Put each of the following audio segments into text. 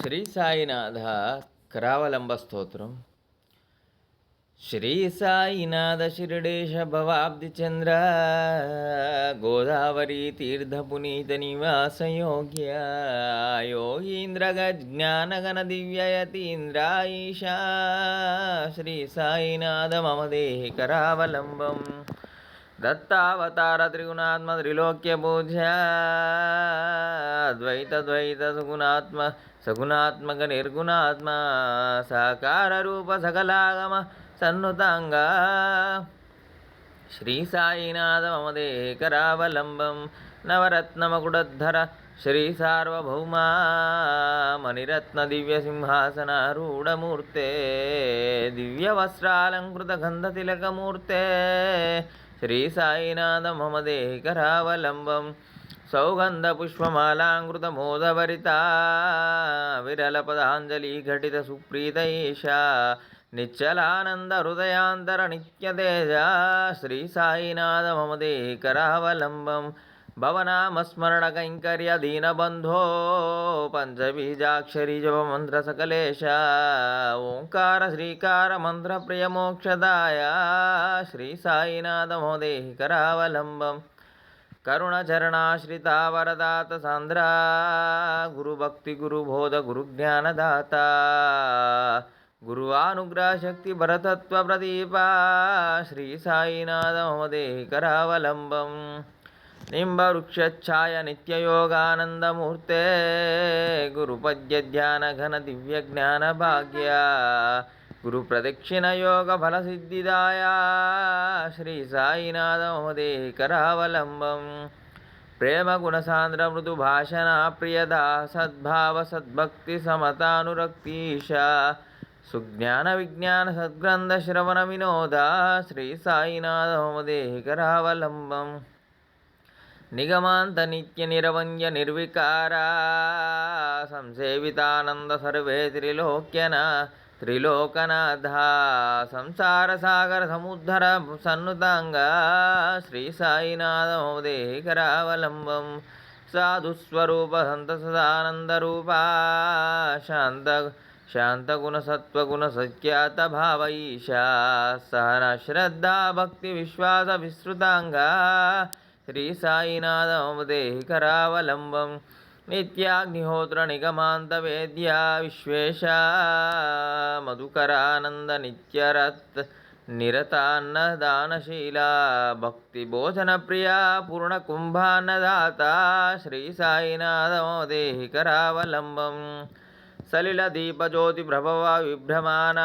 శ్రీ సాయినాథ కరావలంబ స్తోత్రం. శ్రీ సాయినాథ శిరడేశ భవాబ్ది చంద్ర గోదావరి తీర్థ పునీత నివాస యోగ్య యోగీంద్రగ జ్ఞానగణ దివ్యయతీంద్ర ఈశా శ్రీ సాయినాథ మమ దేహి కరావలంబం. దత్తావతార త్రిగుణాత్మ త్రిలోక్య పూజ్య ద్వైత ద్వైత సుగుణాత్మ సగుణాత్మక నిర్గుణాత్మ సాకార రూప సకలాగమ సన్నుతాంగా శ్రీ సాయినాథ మమ దేహి కరావలంబం. నవరత్నమకుడద్ధర శ్రీ సార్వభౌమా మణిరత్న దివ్య సింహాసనారూఢమూర్తే దివ్య వస్త్రాలంకృత గంధ తిలకమూర్తే శ్రీ సాయినాథ మమ దేహి కరావలంబం. సౌగంధ పుష్పమాలాంకృత మోదభరిత విరల పదాంజలి ఘటిత సుప్రీత ఈశా నిశ్చలానంద హృదయాంతర నిత్యతేజ శ్రీ సాయినాథ మమ దేహి కరావలంబం. భవనామస్మరణ కైంకర్య దీనబంధో పంచబీజాక్షరి జప మంత్ర సకలేశ ఓంకార శ్రీకార మంత్ర ప్రియ మోక్షదాయ శ్రీ సాయినాథ మమ దేహి కరావలంబం. కరుణచరణాశ్రిత వరదాత సాంద్ర గురుభక్తి గురుబోధ గురుజ్ఞానదాత గురువానుగ్రహ శక్తి భరతత్వ ప్రదీప శ్రీ సాయినాథ మమ దేహి కరావలంబం. నింబవృక్షఛాయ నిత్యయోగానందమూర్తే గురుపద్య ధ్యాన ఘన దివ్య జ్ఞాన భాగ్య గురు ప్రదక్షిణ యోగ ఫల సిద్ధిదాయ శ్రీ సాయినాథ మమ దేహి కరావలంబం. ప్రేమ గుణసాంద్ర మృదు భాషణ ప్రియదా సద్భావ సద్భక్తి సమతానురక్తీశ సుజ్ఞాన విజ్ఞాన సద్గ్రంథ శ్రవణ వినోద శ్రీ సాయినాథ మమ దేహి కరావలంబం. నిగమాంత నిత్య నిరవంజ నిర్వికార సంసేవితానంద సర్వే త్రిలోకనాథ సంసార సాగర సముద్ధర సన్నుతాంగా శ్రీ సాయినాథ మమ దేహి కరావలంబం. సాధుస్వరూప సంత సదానందరూప శాంతగుణ సత్వగుణ సత్యాత భావ ఈశా సహన శ్రద్ధా భక్తి విశ్వాస విస్తృతాంగా శ్రీ సాయినాథ మమ దేహి కరావలంబం. నిత్యాగ్నిహోత్ర నిగమాంత వేద్య విశ్వేశ మధుకరానంద నిత్యరత్ నిరతాన్నదానశీల భక్తి భోజన ప్రియ పూర్ణ కుంభాన్నదాత శ్రీ సాయినాథ మమ దేహి కరావలంబం. సలిల దీప జ్యోతి ప్రభవ విభ్రమాణ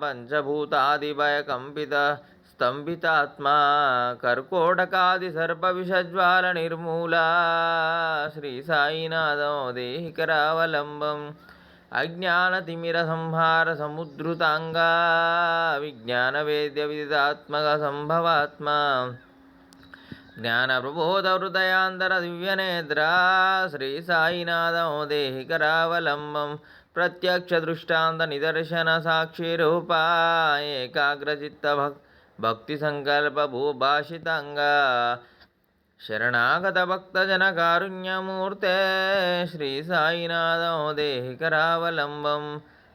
పంచభూతాదిభయ కంపిత స్తంభితాత్మా కర్కోటకాది సర్ప విషజ్వాల నిర్మూల శ్రీ సాయినాథ మమ దేహి కరావలంబం. అజ్ఞాన తిమిర సంహార సముద్రుతాంగా విజ్ఞాన వేద్య విదితాత్మక సంభవాత్మ జ్ఞాన ప్రబోధ హృదయాంతర దివ్యనేత్ర శ్రీ సాయినాథ మమ దేహి కరావలంబం. ప్రత్యక్ష దృష్టాంత నిదర్శన సాక్షి రూప ఏకాగ్రచిత్త భక్తి సంకల్ప భూభాషితంగా శరణాగత భక్తజన కారుణ్యమూర్తే శ్రీ సాయినాథ మమ దేహి కరావలంబం.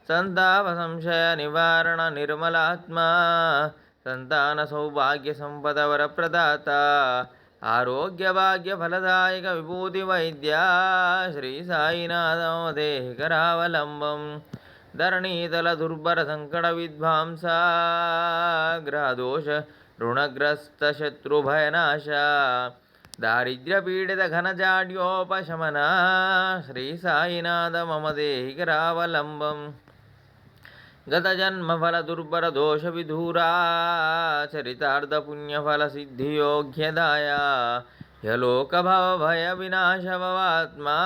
సంతాప సంశయ నివారణ నిర్మలాత్మ సంతాన సౌభాగ్య సంపద వరప్రదాత ఆరోగ్య భాగ్య ఫలదాయక విభూతి వైద్య శ్రీ సాయినాథ మమ దేహి కరావలంబం. ధరణీతల దుర్భర సంకట విద్వాంస గ్రహదోష రుణగ్రస్త శత్రుభయనాశ దారిద్ర్య పీడిత ఘనజాడ్యోపశమన శ్రీ సాయినాథ మమ దేహి కరావలంబం. గత జన్మ ఫల దుర్భర దోష విధూరా చరితార్థ పుణ్యఫల సిద్ధియోగ్యదాయ యలోక భవ భయ వినాశ భవాత్మా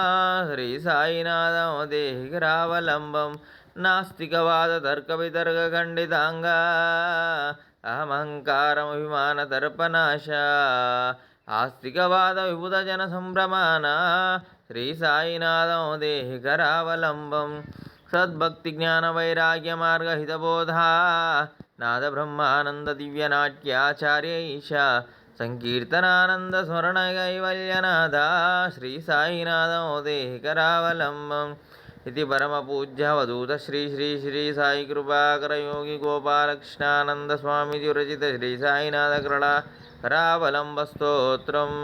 శ్రీ సాయినాథ మమ దేహి కరావలంబం. నాస్తికవాద తర్క వితర్క ఖండితాంగా అహమహంకారమభిమాన దర్పనాశ ఆస్తికవాద విబుధ జన సంభ్రమాన శ్రీ సాయినాథ మమ దేహి కరావలంబం. సద్భక్తి జ్ఞాన వైరాగ్య మార్గ హితబోధ నాద బ్రహ్మానంద దివ్య నాట్యాచార్య ఈశా సంకీర్తనానంద స్మరణ కైవల్యనాథ శ్రీ సాయినాథ మోదేహి కరావలంబం. इति परमपूज्यावधूत श्री श्री श्री साई कृपाकर योगी गोपालकृष्णानंद स्वामी विरचित श्री साईनाथ करुणा करावलंब स्तोत्रम्।